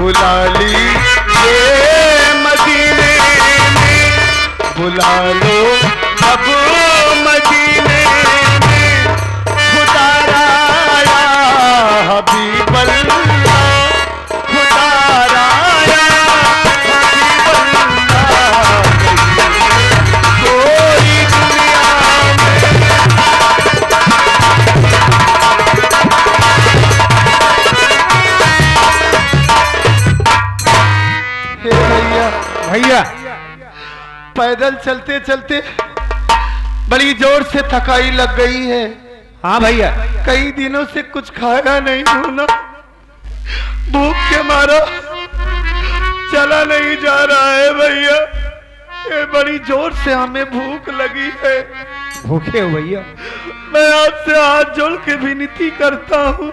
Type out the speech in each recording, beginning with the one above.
बुला लीजिए मदीने में, बुला लो अब मदीने में, खुदा राया हबीब अल्लाह, खुदा राया हबीब अल्लाह, कोई दुनिया में। भैया पैदल चलते चलते बड़ी जोर से थकाई लग गई है। हाँ भैया, कई दिनों से कुछ खाया नहीं हूं ना, भूख के मारा चला नहीं जा रहा है भैया। ये बड़ी जोर से हमें भूख लगी है। भूखे हो भैया? मैं आपसे हाथ जोड़ के विनती करता हूँ,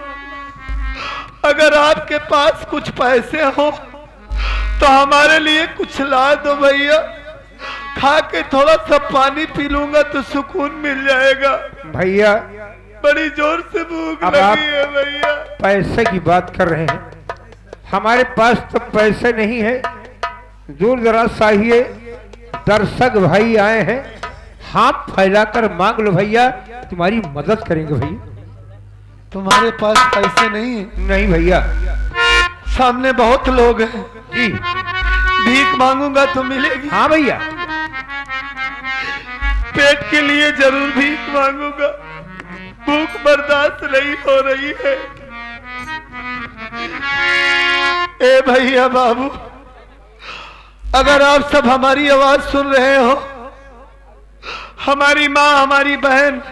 अगर आपके पास कुछ पैसे हो तो हमारे लिए कुछ ला दो भैया। खा के थोड़ा सा पानी पी लूंगा तो सुकून मिल जाएगा। भैया बड़ी जोर से भूख लगी है भैया। पैसे की बात कर रहे हैं, हमारे पास तो पैसे नहीं है। दूर दराज चाहिए, दर्शक भाई आए हैं, हाथ फैलाकर मांग लो भैया, तुम्हारी मदद करेंगे भैया। तुम्हारे पास पैसे नहीं है? नहीं भैया। सामने बहुत लोग हैं जी, भीख मांगूंगा तो मिलेगी? हाँ भैया। पेट के लिए जरूर भीख मांगूंगा, भूख बर्दाश्त नहीं हो रही है। ए भैया बाबू, अगर आप सब हमारी आवाज सुन रहे हो, हमारी माँ, हमारी बहन,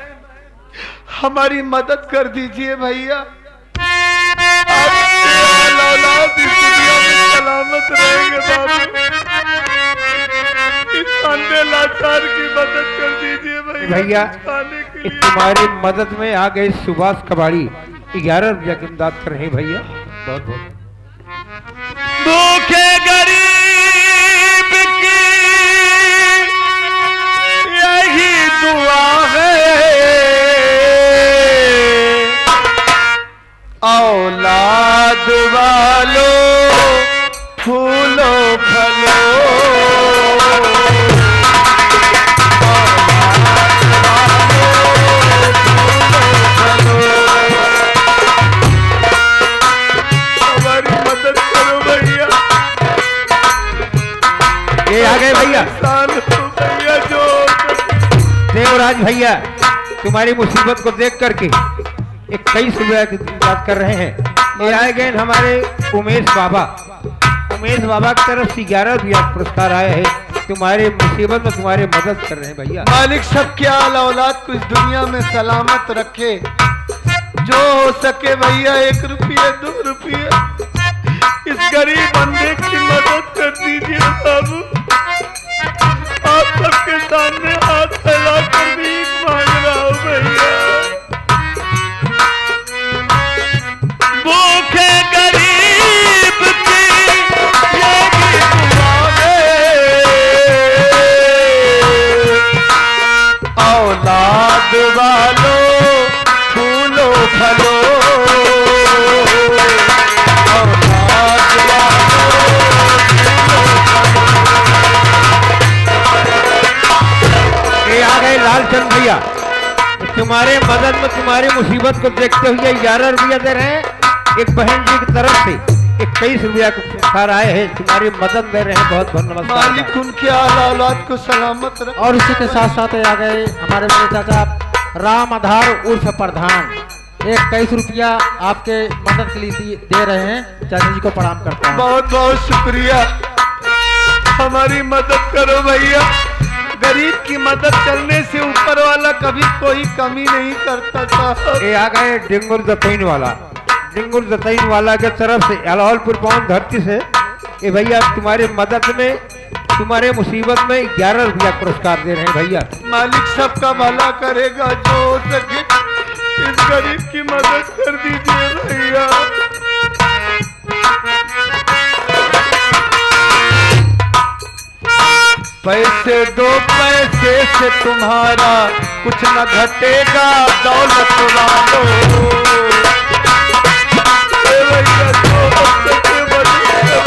हमारी मदद कर दीजिए भैया। आपके औलाद इस दुनिया में सलामत रहेंगे बाबू। इस अंधे लाचार की मदद कर दीजिए भैया। खाने के लिए। तुम्हारी मदद में आ गए सुभाष कबाड़ी 11 रुपया की इमदाद कर रहे हैं भैया। बहुत बहुत भूखे गरीब की यही दुआ है, औलाद वालों फूलो फलो, हमारी मदद करो भैया। ये आ गए भैया। भैया जो देवराज भैया तुम्हारी मुसीबत को देख करके 21 रुपया की बात कर रहे हैं। ये आए गए हमारे उमेश बाबा। उमेश बाबा की तरफ से 11 रुपया पुरस्कार आया है। तुम्हारे मुसीबत में तुम्हारी मदद कर रहे हैं भैया। मालिक सबके आल औलाद को इस दुनिया में सलामत रखे। जो हो सके भैया 1 रुपये 2 रुपये इस गरीब बंदे की मदद कर दीजिए बाबू। आप सबके सामने हाथ फैला कर भीख मांग रहा हूँ भैया। भूखे गरीब की ये भी दुआ है, औलाद वालों फूलो फलो, औलाद वालों ये आ गए लालचंद भैया। तुम्हारे मदद में तुम्हारी मुसीबत को देखते हुए 11 रुपया दे रहे हैं। एक बहन जी की तरफ से 21 रुपया को पुरस्कार आए हैं। तुम्हारी मदद दे रहे हैं। बहुत बहुत नमस्कार। मालिक उनके आल औलाद को सलामत रखे। और इसी के साथ साथ आ गए हमारे बड़े चाचा राम आधार उर्फ प्रधान। 21 रुपया आपके मदद के लिए दे रहे हैं। चाचा जी को प्रणाम करता हूँ। बहुत बहुत शुक्रिया। हमारी मदद करो भैया। गरीब की मदद करने से ऊपर वाला कभी कोई कमी नहीं करता था। ये आ गए डिंगुर दतईन वाला। डिंगुर दतईन वाला के तरफ से अलाहौलपुर पवन धरती से ये भैया तुम्हारी मदद में तुम्हारे मुसीबत में 11 रुपया पुरस्कार दे रहे हैं भैया। मालिक सबका भला करेगा। जो हो सके इस गरीब की मदद कर दीजिए भैया। पैसे दो पैसे से तुम्हारा कुछ न घटेगा दौलत वालों। भैया जो हो सके मदद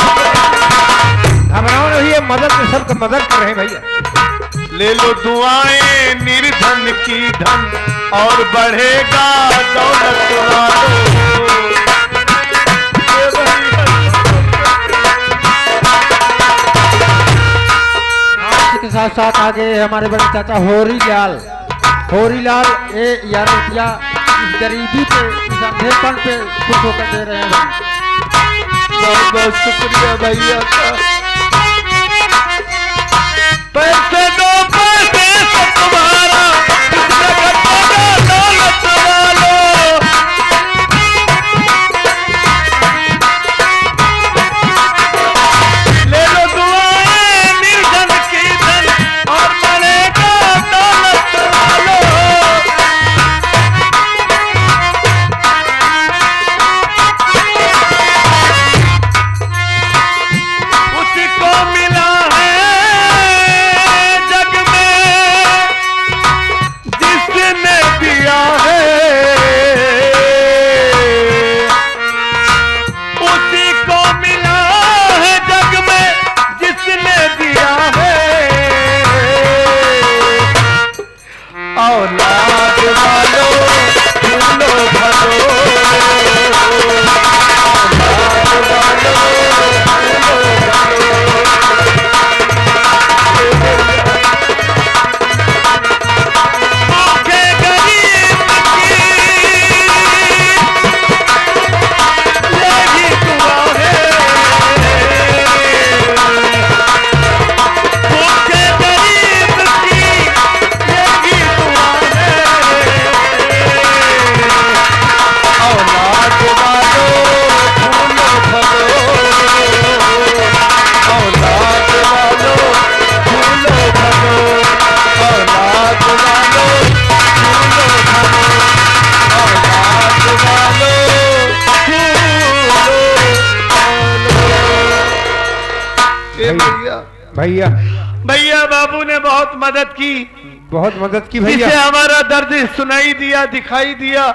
ले लो दुआएं निर्धन की धन और बढ़ेगा दौलत वालों। के साथ साथ आगे हमारे बड़े चाचा होरीलाल ये 11 रुपया इस गरीबी पे, इस अंधेपन पे खुश होकर दे रहे हैं। बहुत बहुत शुक्रिया भैया का। पैसे दो पैसे से तुम्हारा दौलत वालों। ले लो दुआएं निर्धन की धन और बढ़ेगा दौलत वालों। उसी को मिला है जग में जिसने दिया है, उसी को मिला है जग में जिसने दिया है। औलाद वालों फूलो भरो, औलाद वालों भूखे गरीब की यही दुआ है। भूखे गरीब की यही दुआ है। औलाद वालों फूलो भरो, औलाद वालों फूलो भरो, औलाद वालों फूलो भरो, औलाद वालों फूलो भरो। भैया भैया बाबू ने बहुत मदद की, बहुत मदद की भैया। जिसे हमारा दर्द सुनाई दिया, दिखाई दिया,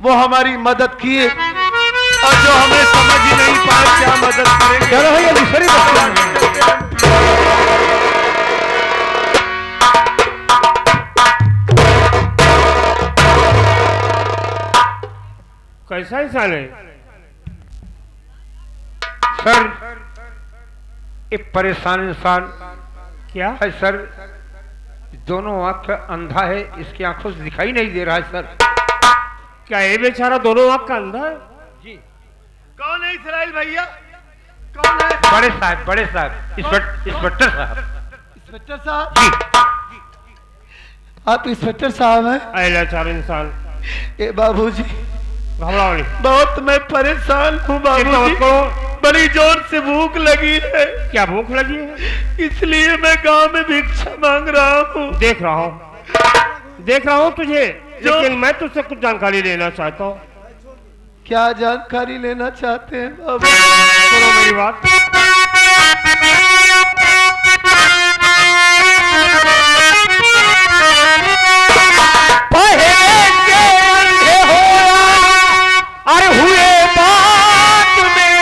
वो हमारी मदद किए। और जो हमें समझ ही नहीं पाए क्या मदद करेंगे। चलो भैया दूसरी कैसा इंसान है? सर एक परेशान इंसान क्या है सर, दोनों आंख अंधा है, इसकी आंखों से दिखाई नहीं दे रहा है सर। क्या ये बेचारा दोनों आंख का अंधा है? कौन है इसराइल भैया? कौन है? बड़े साहब इंस्पेक्टर साहब। इंस्पेक्टर साहब जी आप इंस्पेक्टर साहब हैं? लाचार इंसान, ए बाबूजी घबराओ नहीं, बहुत मैं परेशान हूँ चिंता मत बाबूजी। करो। बड़ी जोर से भूख लगी है, क्या भूख लगी है? इसलिए मैं गांव में भिक्षा मांग रहा हूँ। देख रहा हूँ तुझे, लेकिन मैं तुझसे कुछ जानकारी लेना चाहता हूँ। क्या जानकारी लेना चाहते हैं बाबू? सुनो मेरी बात। अरे हुए बात में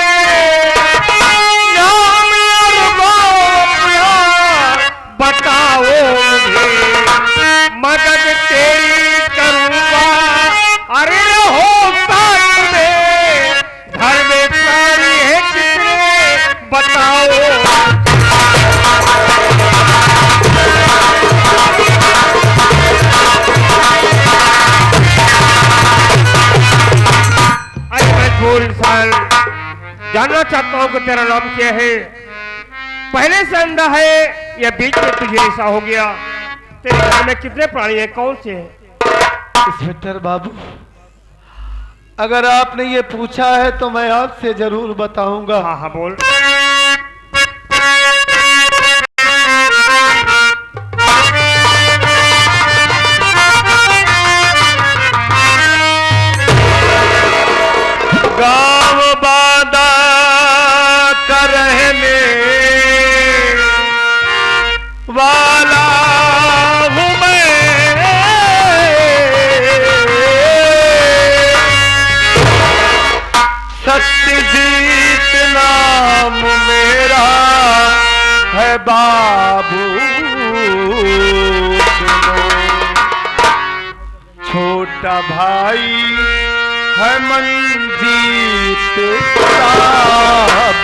नाम बताओ मुझे, मदद तेरी करूंगा। अरे हो साथ में घर में सारी है कितने बताओ। इंसान जानना चाहता हूँ कि तेरा नाम क्या है? पहले से अंधा है या बीच में तुझे ऐसा हो गया? तेरे घर में कितने प्राणी हैं, कौन से हैं? इंस्पेक्टर बाबू, अगर आपने ये पूछा है तो मैं आपसे जरूर बताऊंगा। हाँ हाँ बोल। गाँव बादा का रहने वाला हूँ मैं, सत्यजीत नाम मेरा है बाबू। छोटा भाई है मंजीत साहब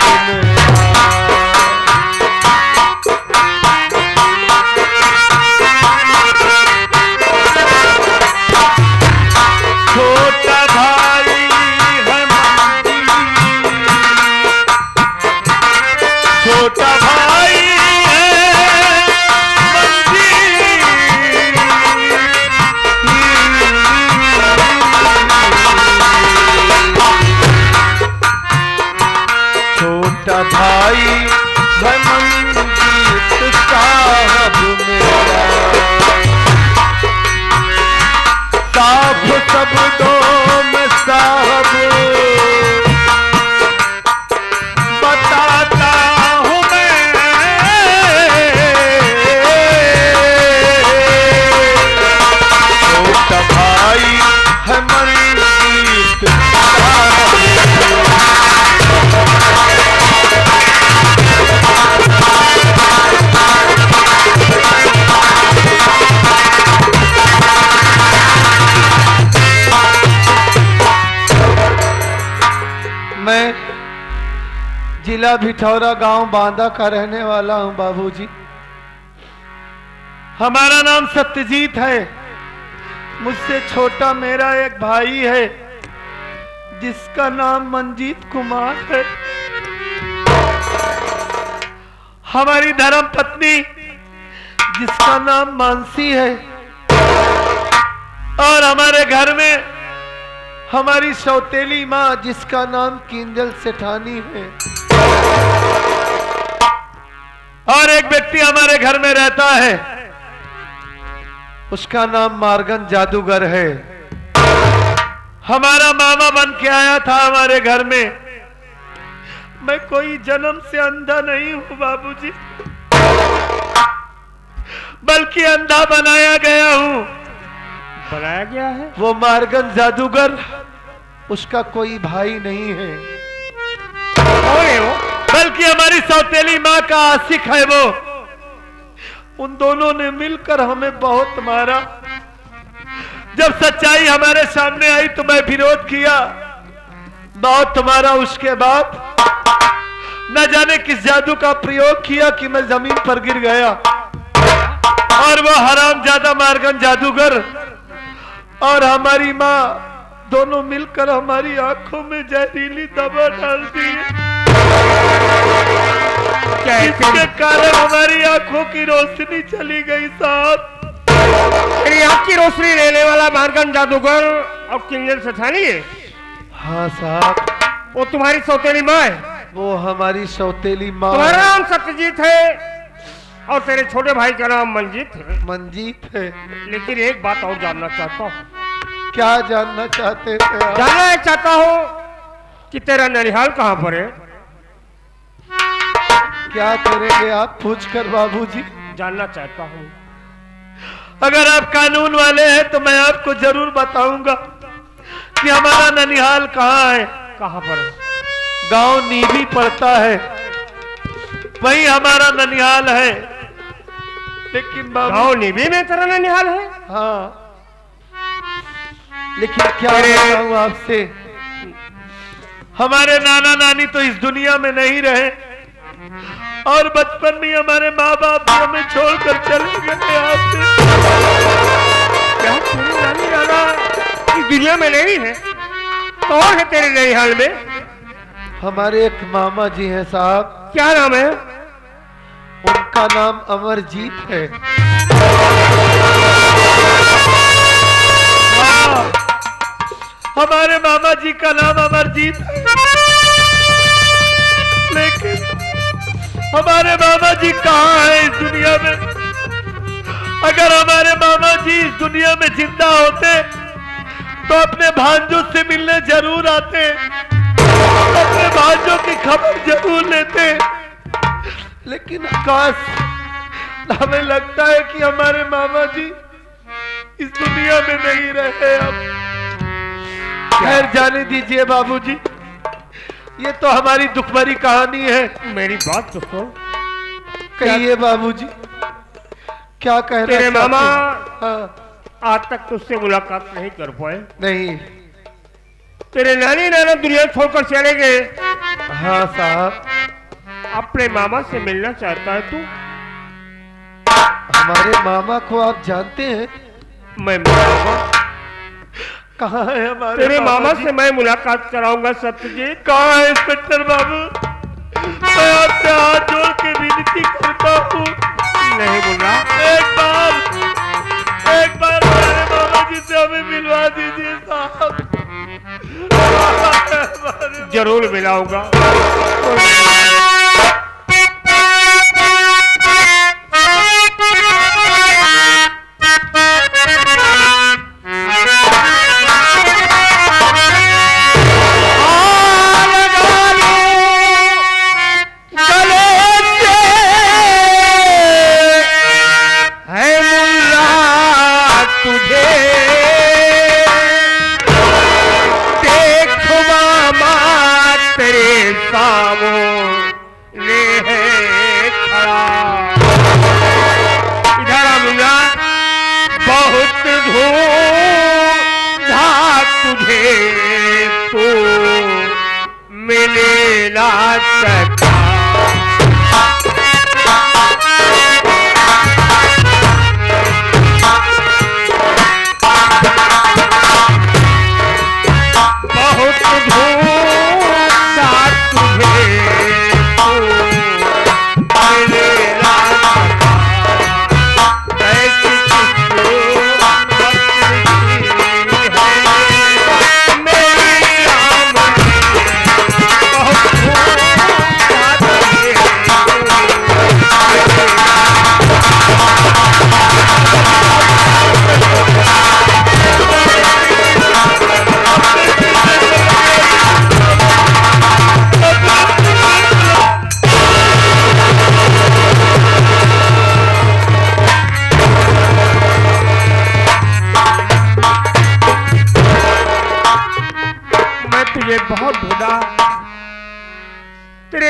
छोटा भाई है छोटा भाई छोटा भाई है मंजीत साहब मेरा साफ शब्दों में साहब बताता हूँ मैं छोटा भाई है मंजीत साहब मैं जिला भिठौरा गांव बांदा का रहने वाला हूं बाबूजी। हमारा नाम सत्यजीत है। मुझसे छोटा मेरा एक भाई है जिसका नाम मंजीत कुमार है। हमारी धर्म पत्नी जिसका नाम मानसी है और हमारे घर में हमारी सौतेली माँ जिसका नाम किंजल सेठानी है और एक व्यक्ति हमारे घर में रहता है उसका नाम मार्गन जादूगर है। हमारा मामा बन के आया था हमारे घर में। मैं कोई जन्म से अंधा नहीं हूं बाबूजी, बल्कि अंधा बनाया गया हूं। बनाया गया है? वो मार्गन जादूगर उसका कोई भाई नहीं है, कौन है वो? बल्कि हमारी सौतेली माँ का आशिक है वो। उन दोनों ने मिलकर हमें बहुत मारा। जब सच्चाई हमारे सामने आई तो मैं विरोध किया, बहुत मारा। उसके बाद न जाने किस जादू का प्रयोग किया कि मैं जमीन पर गिर गया और वो हरामजादा मार्गन जादूगर और हमारी माँ दोनों मिलकर हमारी आंखों में जहरीली दवा डाल दी। इसके कारण हमारी आंखों की रोशनी चली गई साहब। तेरी आंख की रोशनी लेने वाला मार्गन जादूगर और किंजल सेठानी है? हाँ साहब। वो तुम्हारी सौतेली माँ है? वो हमारी सौतेली माँ। तुम्हारा नाम सत्यजीत है और तेरे छोटे भाई का नाम मंजीत है? मंजीत है। लेकिन एक बात और जानना चाहता हूँ। क्या जानना चाहते थे आप? जानना चाहता हूँ कि तेरा ननिहाल कहाँ पर है? क्या करेंगे आप पूछ कर बाबूजी? जानना चाहता हूँ। अगर आप कानून वाले हैं तो मैं आपको जरूर बताऊंगा कि हमारा ननिहाल कहाँ है। कहाँ पर है? गांव नीवी पड़ता है, वही हमारा ननिहाल है। लेकिन गांव नीवी में तेरा ननिहाल है? हाँ, लेकिन क्या बताऊं आपसे, हमारे नाना नानी तो इस दुनिया में नहीं रहे और बचपन में हमारे माँ बाप भी हमें छोड़कर चले गए आपसे। क्या तेरे नानी नाना इस दुनिया में नहीं है? कौन है तेरे ननिहाल में? हमारे एक मामा जी हैं साहब। क्या नाम है? उनका नाम अमरजीत है। हाँ, हमारे मामा जी का नाम अमरजीत है। लेकिन हमारे मामा जी कहाँ हैं इस दुनिया में? अगर हमारे मामा जी इस दुनिया में जिंदा होते तो अपने भांजों से मिलने जरूर आते, अपने भांजों की खबर जरूर लेते। लेकिन आकाश, हमें लगता है कि हमारे मामा जी इस दुनिया में नहीं रहे अब। खैर जाने दीजिए बाबूजी, ये तो हमारी दुख भरी कहानी है। मेरी बात तो सुन। कहिए बाबूजी, क्या कहना तेरे चाहते मामा हैं? हाँ, आज तक तुझसे मुलाकात नहीं कर पाए। नहीं। तेरे नानी नाना दुनिया छोड़कर चले गए। हाँ साहब, अपने मामा से मिलना चाहता है तू? हमारे मामा को आप जानते हैं? मैं मामा कहाँ है हमारे तेरे मामा जी? से मैं मुलाकात कराऊंगा सत्यजीत। कहाँ है इंस्पेक्टर बाबू? मैं आपसे हाथ जोड़ के विनती करता हूँ, नहीं बोल रहा। एक बार हमारे मामा जी से हमें मिलवा दीजिए साहब। जरूर मिलाऊंगा।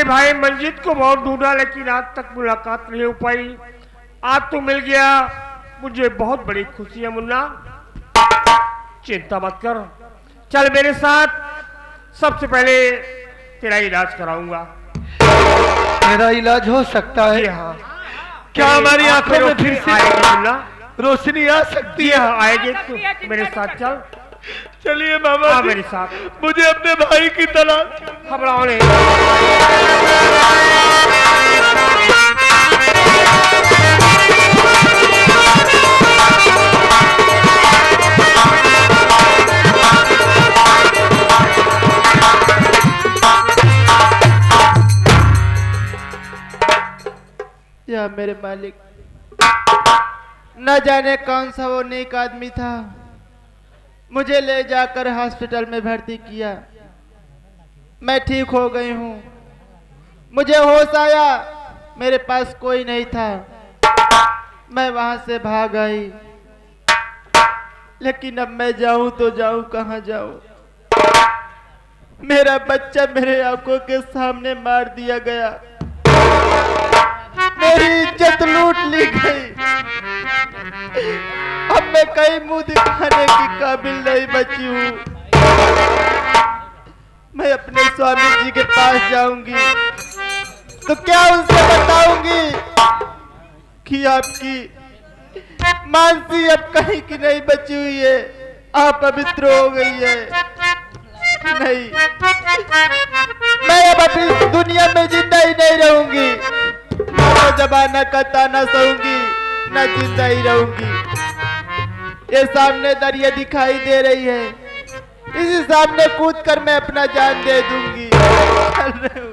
भाई मंजीत को बहुत ढूंढा लेकिन आज तक मुलाकात नहीं हो पाई। आज तू मिल गया, मुझे बहुत बड़ी खुशी है मुन्ना। चिंता मत कर, चल मेरे साथ। सबसे पहले तेरा इलाज कराऊंगा। मेरा इलाज हो सकता है? हाँ। क्या हमारी आंखों में फिर से आएगी मुन्ना? रोशनी आ सकती है? हाँ आएगी। तू मेरे साथ चल। चलिए मामा जी, मेरे साथ। मुझे अपने भाई की तलाश। घबराओ नहीं। या मेरे मालिक, न जाने कौन सा वो नेक आदमी था, मुझे ले जाकर हॉस्पिटल में भर्ती किया। मैं ठीक हो गई हूँ, मुझे होश आया, मेरे पास कोई नहीं था, मैं वहां से भाग आई। लेकिन अब मैं जाऊं तो जाऊं कहाँ जाऊं? मेरा बच्चा मेरे आंखों के सामने मार दिया गया, मेरी इज्जत लूट ली गई। अब मैं कहीं मुंह दिखाने की काबिल नहीं बची हूँ। मैं अपने स्वामी जी के पास जाऊंगी तो क्या उनसे बताऊंगी कि आपकी मानसी अब कहीं की नहीं बची हुई है, आप पवित्र हो गई है? नहीं, मैं अब अपनी दुनिया में जिंदा ही नहीं रहूंगी। न जमाना का ताना सहूंगी, न जिंदा ही रहूंगी। ये सामने दरिया दिखाई दे रही है, इसी सामने कूद कर मैं अपना जान दे दूंगी। चल रही हूँ।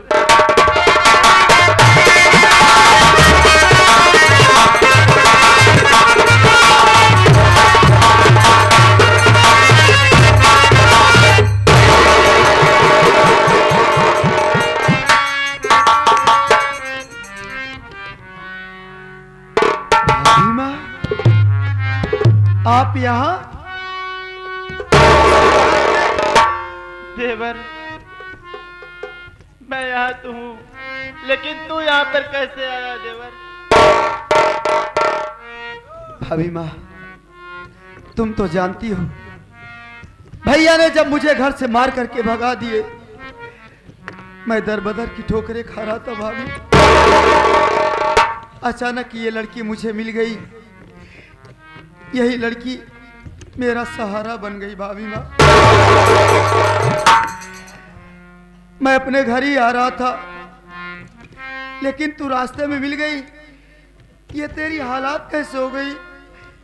आप यहाँ? देवर, मैं यहाँ तो हूँ, लेकिन तू यहाँ पर कैसे आया देवर? भाभी माँ, तुम तो जानती हो भैया ने जब मुझे घर से मार करके भगा दिए, मैं दर बदर की ठोकरें खा रहा था भाभी। अचानक ये लड़की मुझे मिल गई, यही लड़की मेरा सहारा बन गई भाभी माँ। मैं अपने घर ही आ रहा था, लेकिन तू रास्ते में मिल गई। ये तेरी हालात कैसे हो गई?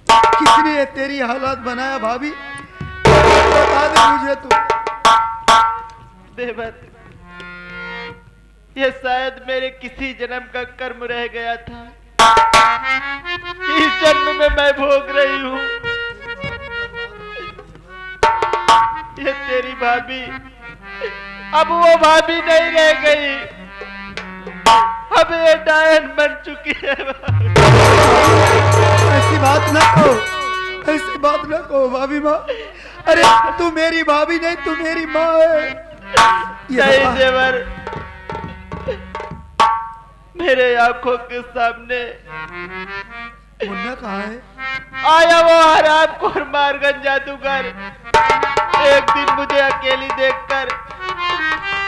किसने ये तेरी हालात बनाया भाभी? बता दे मुझे तू। देवर, ये शायद मेरे किसी जन्म का कर्म रह गया था। इस जन्म में मैं भोग रही हूँ। ये तेरी भाभी अब वो भाभी नहीं रह गई, अब ये डायन बन चुकी है। ऐसी बात ना कहो, ऐसी बात ना कहो भाभी माँ। अरे तू मेरी भाभी नहीं, तू मेरी माँ है। नहीं देवर, मेरे आंखों के सामने मुन्ना कहाँ है? आया वो हरामखोर मारगन जादूगर। एक दिन मुझे अकेली देखकर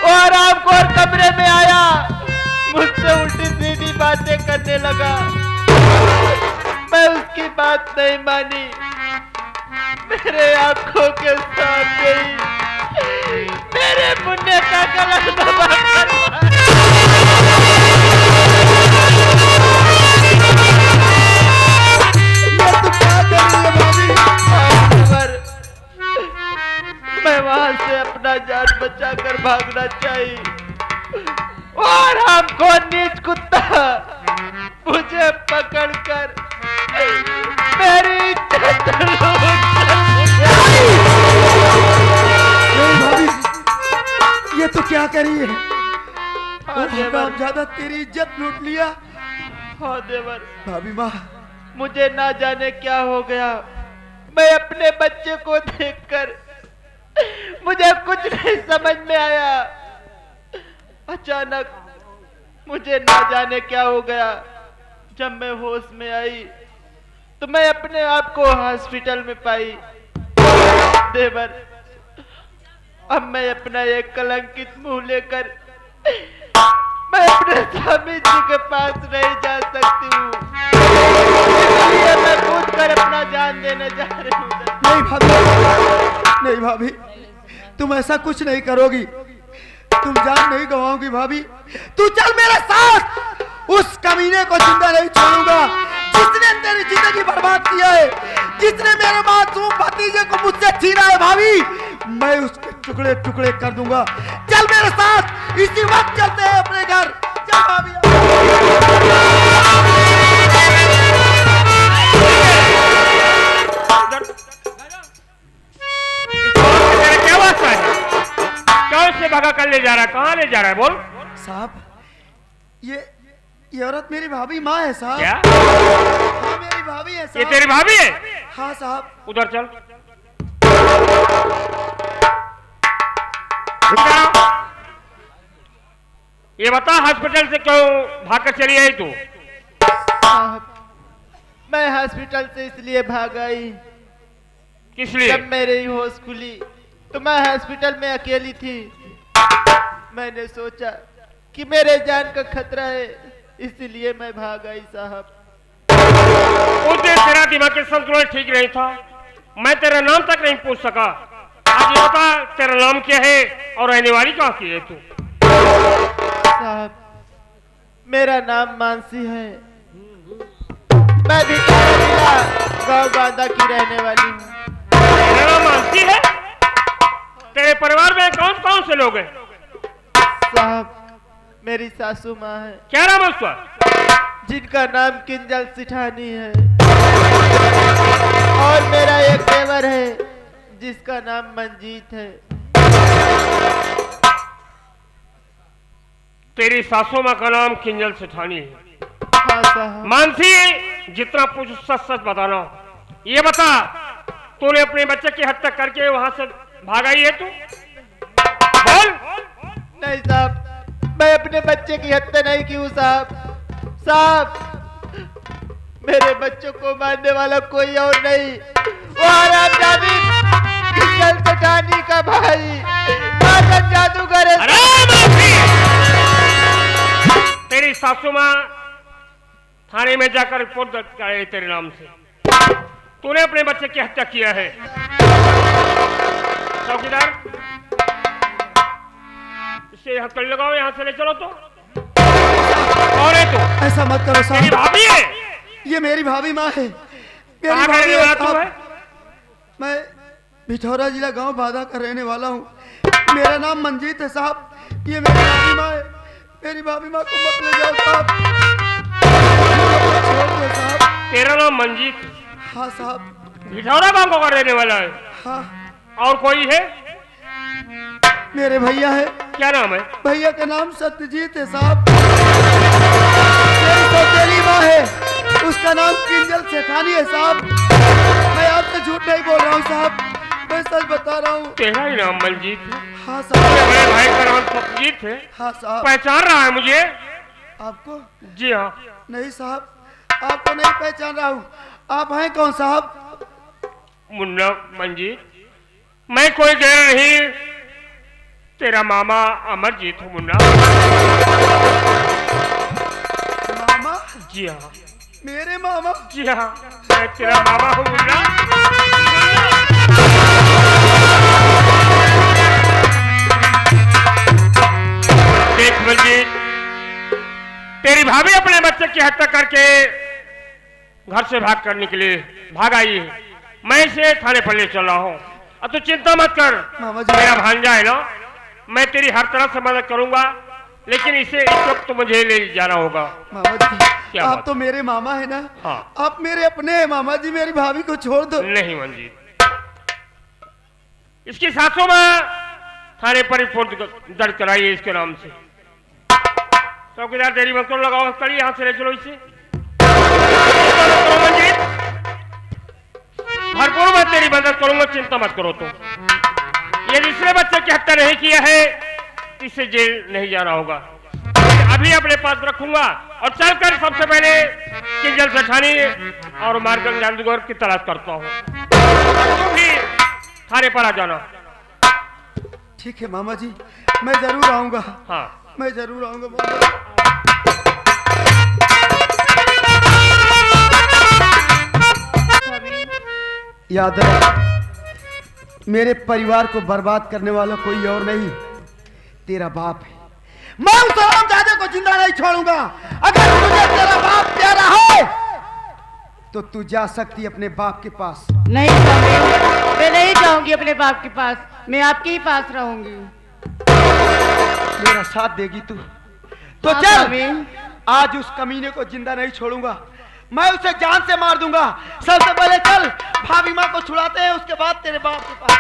वो हरामखोर कमरे में आया, मुझसे उल्टी सीधी बातें करने लगा। मैं उसकी बात नहीं मानी, मेरे आंखों के सामने ही मेरे मुन्ने का गला दबा कर मैं वहां से अपना जान बचाकर भागना चाहिए, और हमको नीच कुत्ता मुझे पकड़कर मेरी इज्जत लूट नहीं भाभी, ये तो क्या करी है? हाँ देवर, ज्यादा तेरी इज्जत लूट लिया। हाँ देवर, भाभी माँ, मुझे ना जाने क्या हो गया। मैं अपने बच्चे को देखकर मुझे कुछ नहीं समझ में आया। अचानक मुझे ना जाने क्या हो गया। जब मैं होश में आई तो मैं अपने आप को हॉस्पिटल में पाई। देवर, अब मैं अपना एक कलंकित मुंह लेकर मैं अपने स्वामी जी के पास नहीं जा सकती हूँ, इसलिए मैं कूद कर अपना जान देने जा रही हूँ। नहीं भाभी, नहीं भाभी, तुम ऐसा कुछ नहीं करोगी, तुम जान नहीं गवाओगी भाभी। तू चल मेरे साथ, उस कमीने को जिंदा नहीं छोड़ूंगा जिसने तेरी जिंदगी बर्बाद किया है, जिसने मेरे मासूम भतीजे को मुझसे छीना है भाभी। मैं उसके टुकड़े टुकड़े कर दूंगा। चल मेरे साथ, इसी वक्त चलते हैं अपने घर। चल भाभी। क्या बात है? कौन से भगा कर ले जा रहा है? कहाँ ले जा रहा है? बोल साहब, ये औरत मेरी भाभी माँ है साहब। क्या? हाँ, मेरी भाभी है ये साहब। तेरी भाभी है? हाँ साहब। उधर चल। इधर। ये बता, हॉस्पिटल से क्यों भागकर चली आई तू? साहब, मैं हॉस्पिटल से इसलिए भाग आई, किस लिए? जब मेरी होश खुली तो मैं हॉस्पिटल में अकेली थी। मैंने सोचा कि मेरे जान का खतरा है, इसलिए मैं भाग आई साहब। उस दिन तेरा दिमाग के संतुलन ठीक नहीं था, मैं तेरा नाम तक नहीं पूछ सका। आज ये बता, तेरा नाम क्या है और रहने वाली कहाँ की है तू? साहब, मेरा नाम मानसी है। मैं भी गांव बांदा की रहने वाली हूँ। तेरा नाम मानसी है? तेरे परिवार में कौन कौन से लोग हैं? साहब, मेरी सासू माँ है। क्या नाम है उसका? जिनका नाम किंजल सिठानी है, और मेरा एक देवर है जिसका नाम मंजीत है। तेरी सासू माँ का नाम किंजल सिठानी है। हाँ साहब। मानसी, जितना पूछ सच सच बताना। ये बता, तूने अपने बच्चे की हत्या करके वहां से भाग आई है तू? बोल। नहीं साहब, मैं अपने बच्चे की हत्या नहीं की हूँ साहब। साहब, मेरे बच्चों को मारने वाला कोई और नहीं, वो हरामजादी किंजल सेठानी का भाई मार्गन जादूगर है। तेरी सासू माँ थाने में जाकर रिपोर्ट दर्ज कराई तेरे नाम से। तूने अपने बच्चे की हत्या किया है। चौकीदार, इसे हथकड़ी लगाओ, यहाँ से ले चलो। तो कौन है तू? ऐसा मत करो तेरी साहब, भाभी है? ये मेरी भाभी माँ है। कहाँ का रहने वाला तू है? मैं बिठौरा जिला गांव बाधा का रहने वाला हूँ। मेरा नाम मंजीत है साहब। ये मेरी भाभी माँ है। मेरी भाभी माँ को मत ले जाओ साहब, छोड़ दो साहब। तेरा नाम मंजीत? हाँ साहब। बिठौरा गांव का रहने वाला है? हाँ। और कोई है? मेरे भैया है। क्या नाम है? भैया का नाम सत्यजीत है साहब। मेरी सौतेली माँ है, उसका नाम किंजल सेठानी है साहब। मैं आपसे झूठ नहीं बोल रहा हूँ साहब, मैं सच बता रहा हूँ। तेरा ही नाम मंजीत है? हाँ तेरे साहब। बड़े भाई का नाम सत्यजीत है? हाँ साहब। पहचान रहा है मुझे? आपको? जी हाँ। नहीं साहब, आपको नहीं पहचान रहा हूँ। आप हैं कौन साहब? मुन्ना मंजीत, मैं कोई गैर नहीं, तेरा मामा अमरजीत हूँ मुन्ना। मामा? जी हाँ। मेरे मामा? जी हाँ, मैं तेरा मामा हूँ मुन्ना। देख मंजीत, तेरी भाभी अपने बच्चे की हत्या करके घर से भाग कर निकली, भाग आई है। मैं इसे थाने पर ले चला हूँ। अब तू चिंता मत कर, मामा जी। मेरा भांजा है ना, मैं तेरी हर तरह से मदद करूंगा, लेकिन इसे इस वक्त तो मुझे ले जाना होगा। मामा जी, क्या आप बात? तो मेरे मामा है ना? हाँ। आप मेरे अपने हैं मामा जी, मेरी भाभी को छोड़ दो। नहीं मंजीत, इसकी सासू माँ थाने पर रिपोर्ट दर्ज कराई है इसके नाम से। चौकीदार, तेरी मत करो, लगाओ हथकड़ी, यहाँ से ले चलो इसे। मंजीत, भरपूर मैं तेरी मदद करूंगा, चिंता मत करो। तो ये दूसरे बच्चे की हत्या नहीं किया है, इसे जेल नहीं जाना होगा। अभी अपने पास रखूंगा और चलकर सबसे पहले किंजल सेठानी और मार्गन जादूगर की तलाश करता हूँ। तुम भी थाने पर आ जाना। ठीक है मामा जी, मैं जरूर आऊंगा। हाँ। मैं जरूर आऊंगा मामा। याद रख, मेरे परिवार को बर्बाद करने वाला कोई और नहीं, तेरा बाप है। मैं उस हरामजादे को जिंदा नहीं छोड़ूंगा। अगर तुझे तेरा बाप प्यारा है तो तू जा सकती अपने बाप के पास। नहीं स्वामी, मैं नहीं जाऊंगी अपने बाप के पास, मैं आपके ही पास रहूंगी। मेरा साथ देगी तू तो हाँ, चल। स्वामी। आज उस कमीने को जिंदा नहीं छोड़ूंगा, मैं उसे जान से मार दूंगा। सबसे पहले चल भाभी माँ को छुड़ाते हैं, उसके बाद तेरे बाप के पास।